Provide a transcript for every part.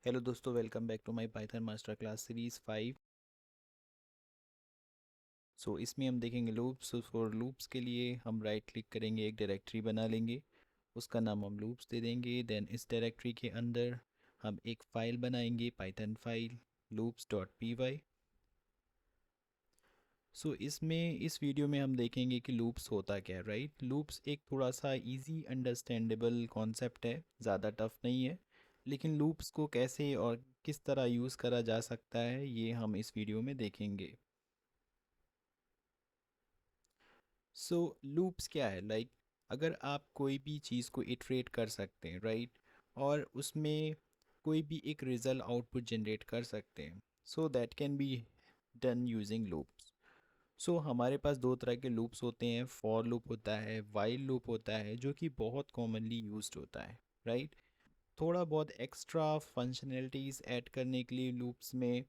Hello दोस्तों, welcome back to my Python master class series 5। इसमें हम देखेंगे लूप्स। फॉर लूप्स के लिए हम राइट क्लिक करेंगे, एक डायरेक्टरी बना लेंगे, उसका नाम हम लूप्स दे देंगे। देन इस डायरेक्टरी के अंदर हम एक फ़ाइल बनाएंगे, पाइथन फाइल loops.py। इसमें इस वीडियो में हम देखेंगे कि लूप्स होता क्या है। राइट, लूप्स एक थोड़ा सा इजी अंडरस्टैंडेबल कॉन्सेप्ट है, ज़्यादा टफ नहीं है। लेकिन लूप्स को कैसे और किस तरह यूज़ करा जा सकता है, ये हम इस वीडियो में देखेंगे। लूप्स क्या है? अगर आप कोई भी चीज़ को इटरेट कर सकते हैं, राइट, और उसमें कोई भी एक रिजल्ट आउटपुट जनरेट कर सकते हैं, that can be done using loops. हमारे पास दो तरह के लूप्स होते हैं, फॉर लूप होता है, वाइल लूप होता है, जो कि बहुत कॉमनली यूज्ड होता है। राइट, थोड़ा बहुत एक्स्ट्रा फंक्शनैलिटीज़ ऐड करने के लिए लूप्स में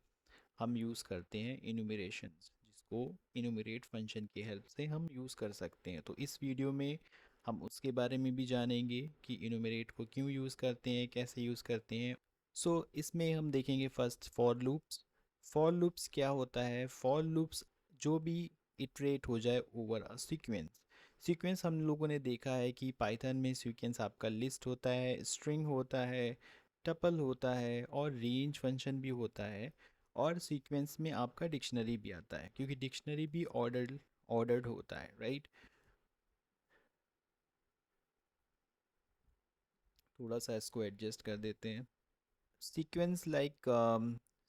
हम यूज़ करते हैं इनुमरेशंस, जिसको इनुमरेट फंक्शन की हेल्प से हम यूज़ कर सकते हैं। तो इस वीडियो में हम उसके बारे में भी जानेंगे कि इनुमरेट को क्यों यूज़ करते हैं, कैसे यूज़ करते हैं। इसमें हम देखेंगे first for loops. For loops क्या होता है? फॉर लूप्स जो भी इटरेट हो जाए ओवर अ सीक्वेंस। सीक्वेंस हम लोगों ने देखा है कि पाइथन में सीक्वेंस आपका लिस्ट होता है, स्ट्रिंग होता है, टपल होता है और रेंज फंक्शन भी होता है। और सीक्वेंस में आपका डिक्शनरी भी आता है, क्योंकि डिक्शनरी भी ऑर्डर्ड होता है। राइट, थोड़ा सा इसको एडजस्ट कर देते हैं। सीक्वेंस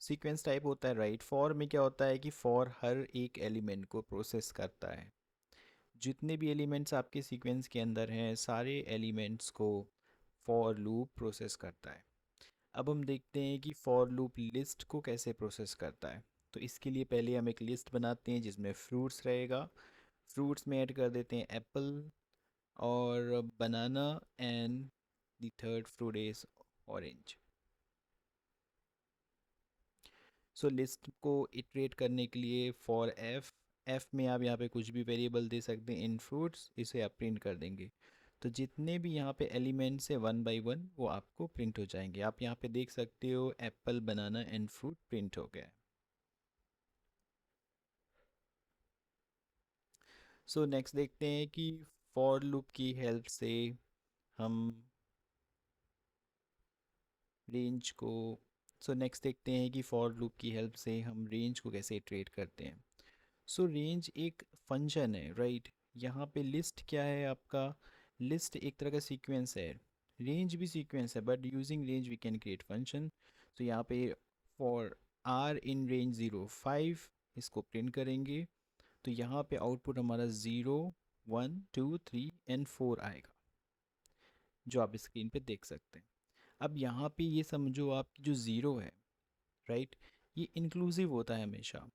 सीक्वेंस टाइप होता है। राइट, फॉर में क्या होता है कि फॉर हर एक एलिमेंट को प्रोसेस करता है। जितने भी एलिमेंट्स आपके सीक्वेंस के अंदर हैं, सारे एलिमेंट्स को फॉर लूप प्रोसेस करता है। अब हम देखते हैं कि फॉर लूप लिस्ट को कैसे प्रोसेस करता है। तो इसके लिए पहले हम एक लिस्ट बनाते हैं जिसमें फ्रूट्स रहेगा। फ्रूट्स में ऐड कर देते हैं एप्पल और banana, and the third fruit is orange. List को इटरेट करने के लिए फॉर एफ, एफ में आप यहाँ पे कुछ भी वेरिएबल दे सकते हैं। इन फ्रूट्स, इसे आप प्रिंट कर देंगे। तो जितने भी यहाँ पे एलिमेंट्स है वन बाय वन वो आपको प्रिंट हो जाएंगे। आप यहाँ पे देख सकते हो Apple, banana and fruit print हो गया है। नेक्स्ट देखते हैं कि फॉर लूप की हेल्प से हम रेंज को नेक्स्ट देखते हैं कि फॉर लूप की हेल्प से हम रेंज को कैसे इटरेट करते हैं। रेंज एक फंक्शन है। राइट, यहाँ पे लिस्ट क्या है आपका? लिस्ट एक तरह का सीक्वेंस है, रेंज भी सीक्वेंस है, but using range we can create function. यहाँ पे फॉर आर इन रेंज 0 5 इसको प्रिंट करेंगे। तो यहाँ पे आउटपुट हमारा 0 1 2 3 एंड 4 आएगा, जो आप स्क्रीन पे देख सकते हैं। अब यहाँ पे ये समझो आपकी जो ज़ीरो है, राइट, ये इंक्लूसिव होता है हमेशा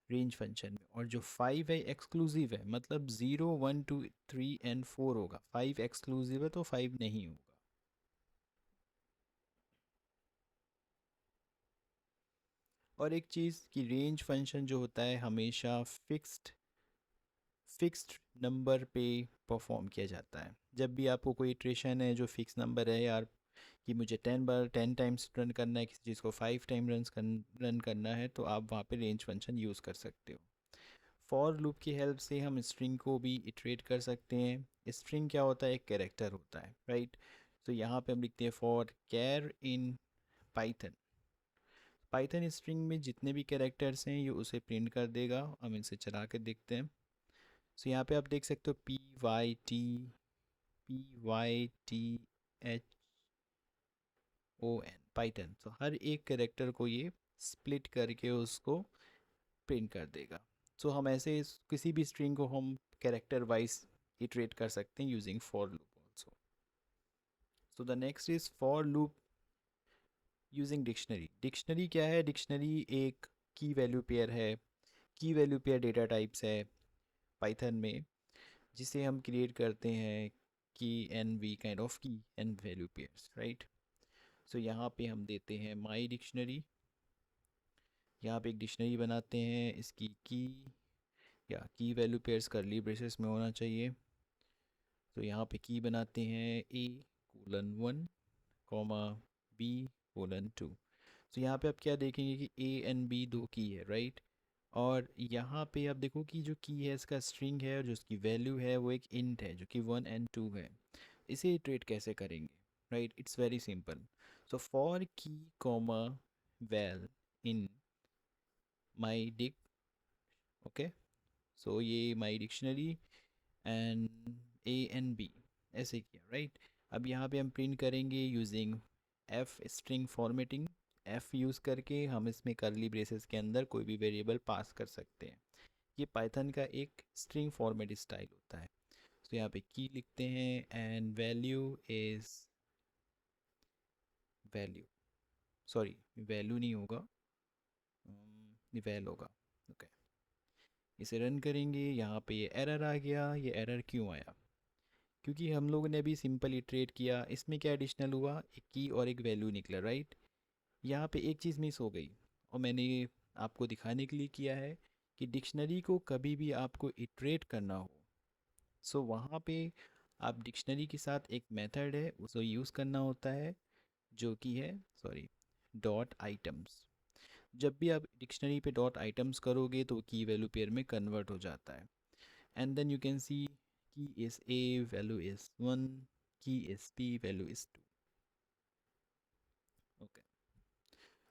रेंज फंक्शन में। और जो 5 है एक्सक्लूसिव है, मतलब 0 1 2 3 एंड 4 होगा। 5 एक्सक्लूसिव है तो 5 नहीं होगा। और एक चीज़ कि रेंज फंक्शन जो होता है हमेशा फिक्स्ड नंबर पे परफॉर्म किया जाता है। जब भी आपको कोई इटरेशन है जो फिक्स नंबर है, यार कि मुझे 10 टाइम्स रन करना है, किसी चीज़ को 5 टाइम रन करना है, तो आप वहाँ पे रेंज फंक्शन यूज़ कर सकते हो। फॉर लूप की हेल्प से हम स्ट्रिंग को भी इटरेट कर सकते हैं। स्ट्रिंग क्या होता है? एक कैरेक्टर होता है। राइट, यहाँ पे हम लिखते हैं for char in Python. Python string में जितने भी कैरेक्टर्स हैं ये उसे प्रिंट कर देगा। हम इनसे चला के देखते हैं। यहाँ पे आप देख सकते हो PYT पाइथन। हर एक कैरेक्टर को ये स्प्लिट करके उसको प्रिंट कर देगा। हम ऐसे किसी भी स्ट्रिंग को हम कैरेक्टर वाइज इटरेट कर सकते हैं using for loop also. The next is for loop using dictionary. Dictionary क्या है? डिक्शनरी एक की वैल्यू पेयर है। की वैल्यू पेयर डेटा टाइप्स है पाइथन में, जिसे हम क्रिएट करते हैं की एन वी काइंड ऑफ की एन वैल्यू पेयर्स। राइट, यहाँ पे हम देते हैं माई डिक्शनरी। यहाँ पे एक डिक्शनरी बनाते हैं, इसकी की या की वैल्यू पेयर्स करली ब्रेसेस में होना चाहिए। यहाँ पे की बनाते हैं A:1 कॉमा B कोलन 2। तो यहाँ पे आप क्या देखेंगे कि ए एंड बी दो की है, राइट। और यहाँ पे आप देखो कि जो की है इसका स्ट्रिंग है और जो उसकी वैल्यू है वो एक इंट है जो कि 1 and 2 है। इसे इटरेट कैसे करेंगे, right, it's very simple. So for key comma val in my dict, okay. So ये my dictionary and a and b, ऐसे किया, राइट। अब यहाँ पे हम प्रिंट करेंगे using F string formatting. F use करके हम इसमें करली ब्रेसेस के अंदर कोई भी वेरिएबल पास कर सकते हैं। ये पाइथन का एक स्ट्रिंग फॉर्मेट स्टाइल होता है। तो यहाँ पे की लिखते हैं and value is value, sorry value नहीं होगा, वैल होगा, ओके। इसे रन करेंगे, यहाँ पे ये एरर आ गया। ये एरर क्यों आया? क्योंकि हम लोगों ने अभी सिंपल इटरेट किया, इसमें क्या एडिशनल हुआ, एक की और एक वैल्यू निकला, राइट। यहाँ पे एक चीज़ मिस हो गई और मैंने आपको दिखाने के लिए किया है कि डिक्शनरी को कभी भी आपको इटरेट करना हो, सो वहाँ पे आप डिक्शनरी के साथ एक मेथड है उसको यूज़ करना होता है जो कि है, सॉरी, डॉट आइटम्स। जब भी आप डिक्शनरी पे डॉट आइटम्स करोगे तो की वैल्यू पेयर में कन्वर्ट हो जाता है। And then you can see key is A value is 1, key is B value is 2, okay.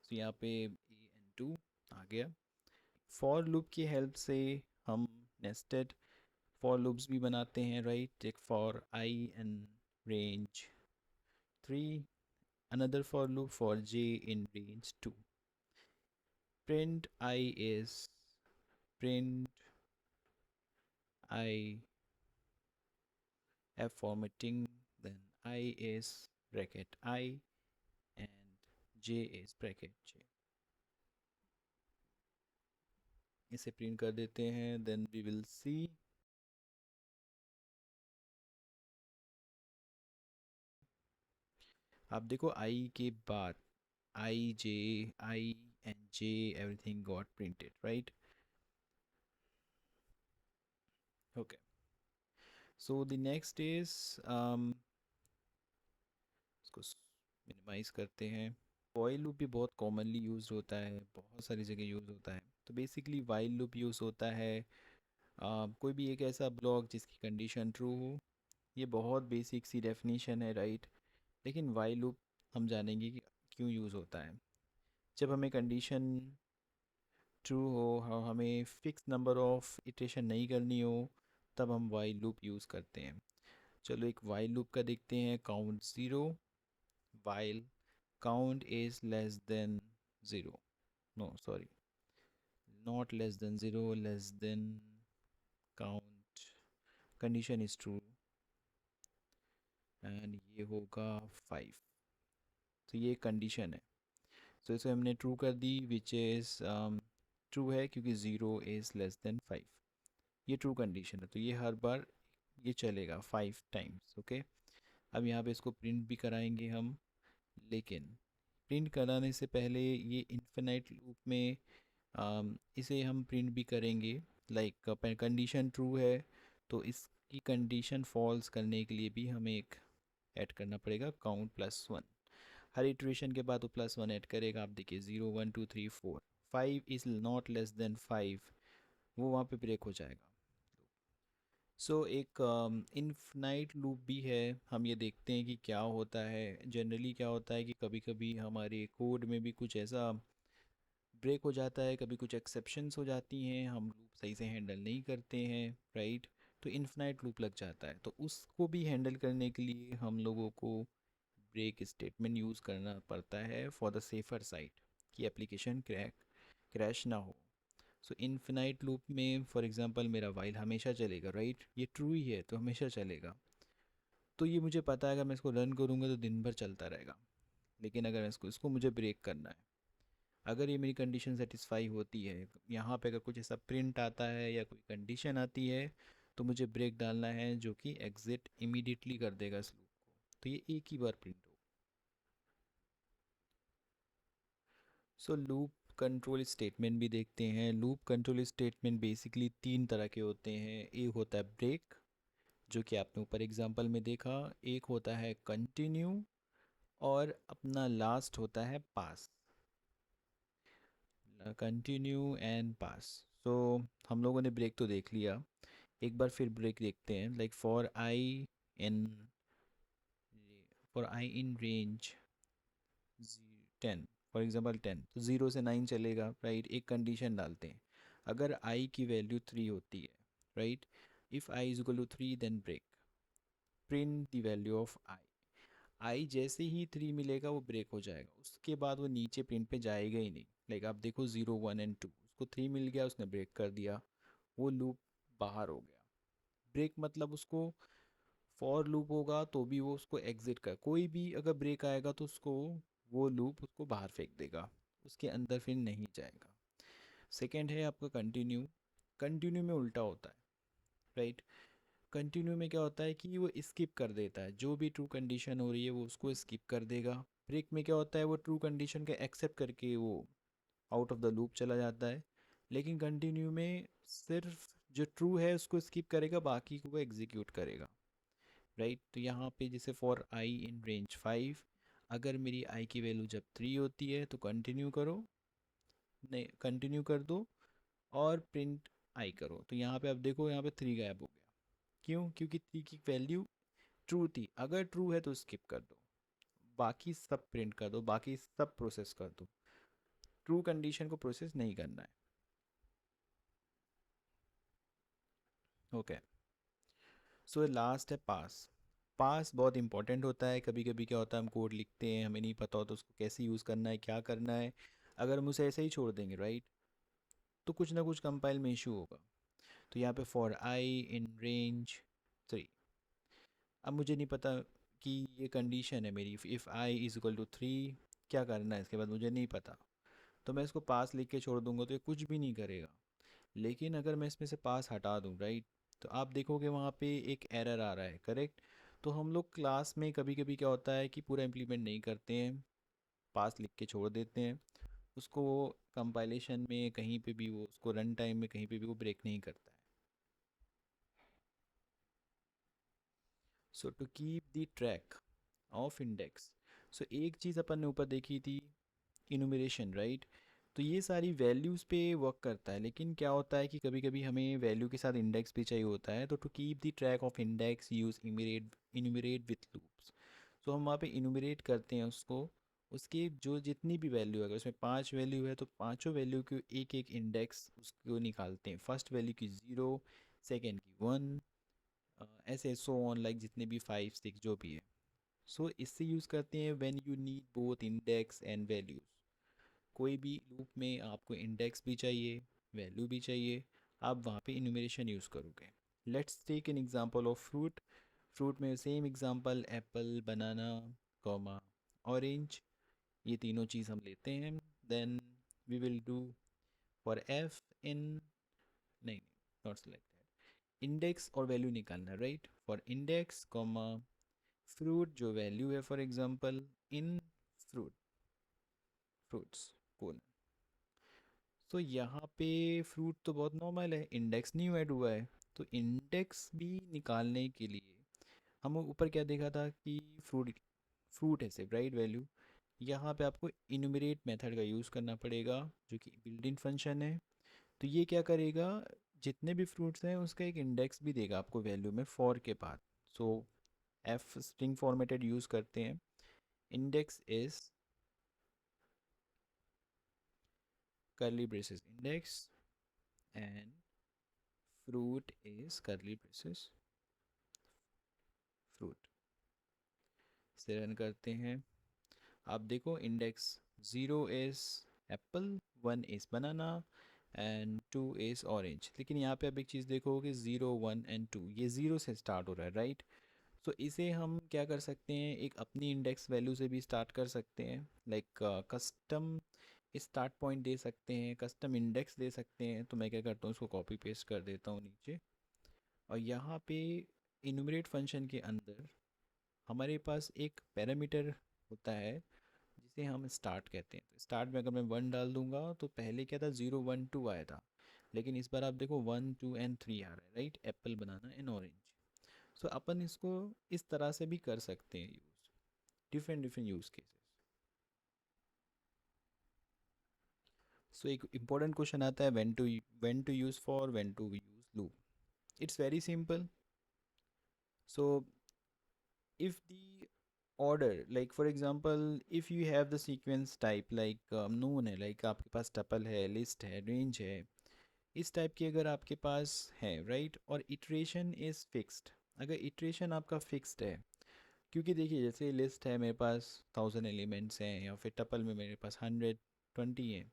तो यहाँ पे ए एंड 2 आ गया। फॉर लूप की हेल्प से हम नेस्टेड फॉर लूप्स भी बनाते हैं, राइट। एक for I and range 3, another for loop for j in range 2. Print I is print I f formatting, then I is bracket I and j is bracket j. इसे print कर देते हैं, then we will see। आप देखो I के बाद I j I and j everything got printed, right? Okay, so the next is इसको minimise करते हैं। वाइल लूप भी बहुत कॉमनली यूज होता है, बहुत सारी जगह यूज़ होता है। तो बेसिकली वाइल लूप यूज़ होता है कोई भी एक ऐसा ब्लॉक जिसकी कंडीशन ट्रू हो। ये बहुत बेसिक सी डेफिनेशन है, राइट। लेकिन वाइल लूप हम जानेंगे कि क्यों यूज़ होता है। जब हमें कंडीशन ट्रू हो, हमें फिक्स नंबर ऑफ इटरेशन नहीं करनी हो, तब हम वाइल लूप यूज़ करते हैं। चलो एक वाइल लूप का देखते हैं। Count 0 while count is less than 0, no sorry, not less than 0, less than count, condition is true and ये होगा 5। तो ये कंडीशन है, तो इसे हमने ट्रू कर दी विच इज़ ट्रू है क्योंकि 0 is less than 5। ये ट्रू कंडीशन है, तो ये हर बार ये चलेगा 5 टाइम्स, ओके। अब यहाँ पे इसको प्रिंट भी कराएंगे हम, लेकिन प्रिंट कराने से पहले ये इन्फिनाइट लूप में इसे हम प्रिंट भी करेंगे। लाइक कंडीशन ट्रू है तो इसकी कंडीशन फॉल्स करने के लिए भी हमें एक ऐड करना पड़ेगा, काउंट +1। हर इटरेशन के बाद वो +1 ऐड करेगा। आप देखिए 0 1 2 3 4 5 इज़ नॉट लेस देन 5, वो वहाँ पे ब्रेक हो जाएगा। सो एक इनफिनाइट लूप भी है। हम ये देखते हैं कि क्या होता है। जनरली क्या होता है कि कभी कभी हमारे कोड में भी कुछ ऐसा ब्रेक हो जाता है, कभी कुछ एक्सेप्शंस हो जाती हैं, हम लूप सही से हैंडल नहीं करते हैं, राइट। तो इनफिनाइट लूप लग जाता है, तो उसको भी हैंडल करने के लिए हम लोगों को ब्रेक स्टेटमेंट यूज़ करना पड़ता है फॉर द सेफर साइड, कि एप्लीकेशन क्रैश ना हो। सो इनफिनाइट लूप में फॉर एग्जांपल मेरा वाइल हमेशा चलेगा, राइट। ये ट्रू ही है तो हमेशा चलेगा। तो ये मुझे पता है अगर मैं इसको रन करूँगा तो दिन भर चलता रहेगा। लेकिन अगर इसको इसको मुझे ब्रेक करना है, अगर ये मेरी कंडीशन सेटिस्फाई होती है, यहाँ पे अगर कुछ ऐसा प्रिंट आता है या कोई कंडीशन आती है, तो मुझे ब्रेक डालना है जो कि एग्जिट इमीडिएटली कर देगा इस लूप को। तो ये एक ही बार प्रिंट होगा। सो लूप कंट्रोल स्टेटमेंट भी देखते हैं। लूप कंट्रोल स्टेटमेंट बेसिकली 3 तरह के होते हैं। एक होता है ब्रेक, जो कि आपने ऊपर एग्जांपल में देखा। एक होता है कंटिन्यू और अपना लास्ट होता है पास, कंटिन्यू एंड पास। सो हम लोगों ने ब्रेक तो देख लिया, एक बार फिर ब्रेक देखते हैं। Like in for I in range 10, for example 10, तो 0 से 9 चलेगा, राइट। एक कंडीशन डालते हैं, अगर आई की वैल्यू 3 होती है, right, if I is equal to 3 then break, print the value of I. I जैसे ही 3 मिलेगा वो ब्रेक हो जाएगा, उसके बाद वो नीचे प्रिंट पे जाएगा ही नहीं। लाइक आप देखो 0 1 एंड 2, उसको 3 मिल गया, उसने ब्रेक कर दिया, वो लूप बाहर हो गया। ब्रेक मतलब उसको, फॉर लूप होगा तो भी वो उसको एग्जिट कर, कोई भी अगर ब्रेक आएगा तो उसको, वो लूप उसको बाहर फेंक देगा, उसके अंदर फिर नहीं जाएगा। सेकंड है आपका कंटिन्यू। कंटिन्यू में उल्टा होता है, राइट। कंटिन्यू में क्या होता है कि वो स्किप कर देता है, जो भी ट्रू कंडीशन हो रही है वो उसको स्किप कर देगा। ब्रेक में क्या होता है, वो ट्रू कंडीशन का एक्सेप्ट करके वो आउट ऑफ द लूप चला जाता है। लेकिन कंटिन्यू में सिर्फ जो ट्रू है उसको स्किप करेगा, बाकी को वो एग्जीक्यूट करेगा, राइट। तो यहाँ पे जैसे फॉर आई इन रेंज 5, अगर मेरी आई की वैल्यू जब 3 होती है तो कंटिन्यू करो, नहीं कंटिन्यू कर दो और प्रिंट आई करो। तो यहाँ पे आप देखो, यहाँ पे 3 गायब हो गया। क्यों? क्योंकि 3 की वैल्यू ट्रू थी, अगर ट्रू है तो स्किप कर दो, बाकी सब प्रिंट कर दो, बाकी सब प्रोसेस कर दो, ट्रू कंडीशन को प्रोसेस नहीं करना है। ओके, सो लास्ट है पास। पास बहुत इंपॉर्टेंट होता है। कभी कभी क्या होता है, हम कोड लिखते हैं, हमें नहीं पता होता उसको कैसे यूज़ करना है, क्या करना है। अगर हम उसे ऐसे ही छोड़ देंगे, राइट, तो कुछ ना कुछ कंपाइल में इशू होगा। तो यहाँ पे फॉर आई इन रेंज 3, अब मुझे नहीं पता कि ये कंडीशन है मेरी, if I is equal to 3, क्या करना है इसके बाद मुझे नहीं पता। तो मैं इसको पास लिख के छोड़ दूंगा तो ये कुछ भी नहीं करेगा। लेकिन अगर मैं इसमें से पास हटा दूं, राइट, तो आप देखोगे वहाँ पे एक एरर आ रहा है, करेक्ट। तो हम लोग क्लास में कभी कभी क्या होता है कि पूरा इम्प्लीमेंट नहीं करते हैं, पास लिख के छोड़ देते हैं उसको। कंपाइलेशन में कहीं पे भी वो उसको, रन टाइम में कहीं पे भी वो ब्रेक नहीं करता है। So to keep the track of index, so एक चीज़ अपन ने ऊपर देखी थी, इनुमरेशन, राइट। तो ये सारी वैल्यूज़ पे वर्क करता है, लेकिन क्या होता है कि कभी कभी हमें वैल्यू के साथ इंडेक्स भी चाहिए होता है। तो to keep the track of index use enumerate with loops. तो हम वहाँ पे इनुमरेट करते हैं उसको, उसकी जो जितनी भी वैल्यू है, अगर उसमें 5 वैल्यू है तो पांचों वैल्यू की एक एक इंडेक्स उसको निकालते हैं। फर्स्ट वैल्यू की 0, सेकेंड की 1, ऐसे सो ऑन, लाइक जितने भी 5 6 जो भी है। सो इससे यूज़ करते हैं when you need both index and values. कोई भी लूप में आपको इंडेक्स भी चाहिए, वैल्यू भी चाहिए, आप वहाँ पे इन्यूमरेशन यूज़ करोगे। Let's take an example of fruit. Fruit में same example, apple, banana, comma, orange, ये तीनों चीज़ हम लेते हैं। Then we will do for F in, नहीं नॉट सेलेक्टेड, इंडेक्स और वैल्यू निकालना, राइट। फॉर इंडेक्स कॉमा फ्रूट जो वैल्यू है, for example in fruit, fruits, तो यहाँ पे फ्रूट तो बहुत नॉर्मल है, इंडेक्स नहीं ऐड हुआ है। तो इंडेक्स भी निकालने के लिए हम ऊपर क्या देखा था कि फ्रूट, फ्रूट है सिर्फ, राइट, वैल्यू। यहाँ पे आपको इनुमरेट मेथड का यूज़ करना पड़ेगा, जो कि बिल्ट इन फंक्शन है। तो ये क्या करेगा, जितने भी फ्रूट्स हैं उसका एक इंडेक्स भी देगा आपको वैल्यू में, फॉर के बाद। सो एफ स्ट्रिंग फॉर्मेटेड यूज़ करते हैं, index is curly braces index and fruit is curly braces fruit। से रन करते हैं, आप देखो index 0 is Apple, 1 is banana and 2 is orange. लेकिन यहाँ पे आप एक चीज़ देखो कि 0 1 एंड 2 ये 0 से स्टार्ट हो रहा है, राइट। तो इसे हम क्या कर सकते हैं, एक अपनी इंडेक्स वैल्यू से भी स्टार्ट कर सकते हैं, लाइक कस्टम स्टार्ट पॉइंट दे सकते हैं, कस्टम इंडेक्स दे सकते हैं। तो मैं क्या करता हूँ, उसको कॉपी पेस्ट कर देता हूँ नीचे, और यहाँ पे इनुमरेट फंक्शन के अंदर हमारे पास एक पैरामीटर होता है जिसे हम स्टार्ट कहते हैं। तो स्टार्ट में अगर मैं 1 डाल दूंगा तो पहले क्या था, 0 1 2 आया था, लेकिन इस बार आप देखो 1 2 एंड 3 आ रहा है, right, apple, banana and orange. So अपन इसको इस तरह से भी कर सकते हैं use. Different different use cases. So एक इम्पोर्टेंट क्वेश्चन आता है, when to use for, when to use loop. It's very simple. So if the order, like for example, if you have the sequence type like known है, like आपके पास tuple है, list है, range है, इस type की अगर आपके पास है, राइट, और इटरेशन इज़ फिक्स्ड। अगर इटरेशन आपका फिक्स्ड है, क्योंकि देखिए जैसे लिस्ट है मेरे पास 1000 एलिमेंट्स हैं, या फिर टपल में मेरे पास 120 हैं,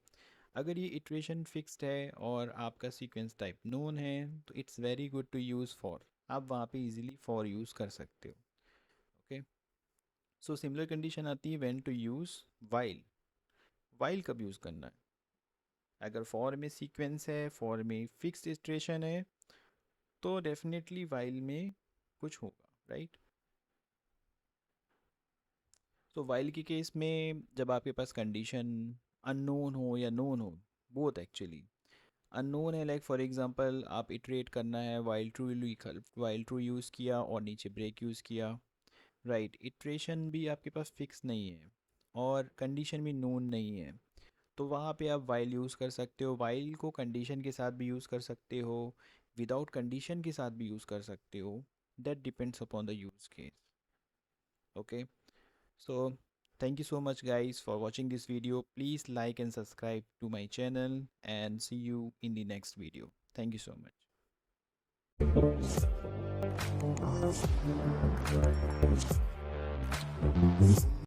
अगर ये इटरेशन फिक्स्ड है और आपका सीक्वेंस टाइप नोन है, तो it's very good to use for. आप वहाँ पे इजीली फॉर यूज़ कर सकते हो। ओके, सो सिमिलर कंडीशन आती है when to use while. While कब यूज़ करना है? अगर फॉर में सीक्वेंस है, फॉर में फिक्स्ड इटरेशन है, तो डेफिनेटली वाइल में कुछ होगा, राइट। तो वाइल के केस में जब आपके पास कंडीशन अननोन हो या नोन हो, बोथ एक्चुअली। अननोन है, लाइक फॉर एग्जांपल आप इटरेट करना है, वाइल ट्रू यूज़ किया और नीचे ब्रेक यूज़ किया, राइट। इटरेशन भी आपके पास फिक्स नहीं है और कंडीशन भी नोन नहीं है, तो वहाँ पे आप वाइल यूज़ कर सकते हो। वाइल को कंडीशन के साथ भी यूज़ कर सकते हो, विदाउट कंडीशन के साथ भी यूज़ कर सकते हो। That depends upon the use case. Okay, so thank you so much guys for watching this video. Please like and subscribe to my channel, and see you in the next video. Thank you so much.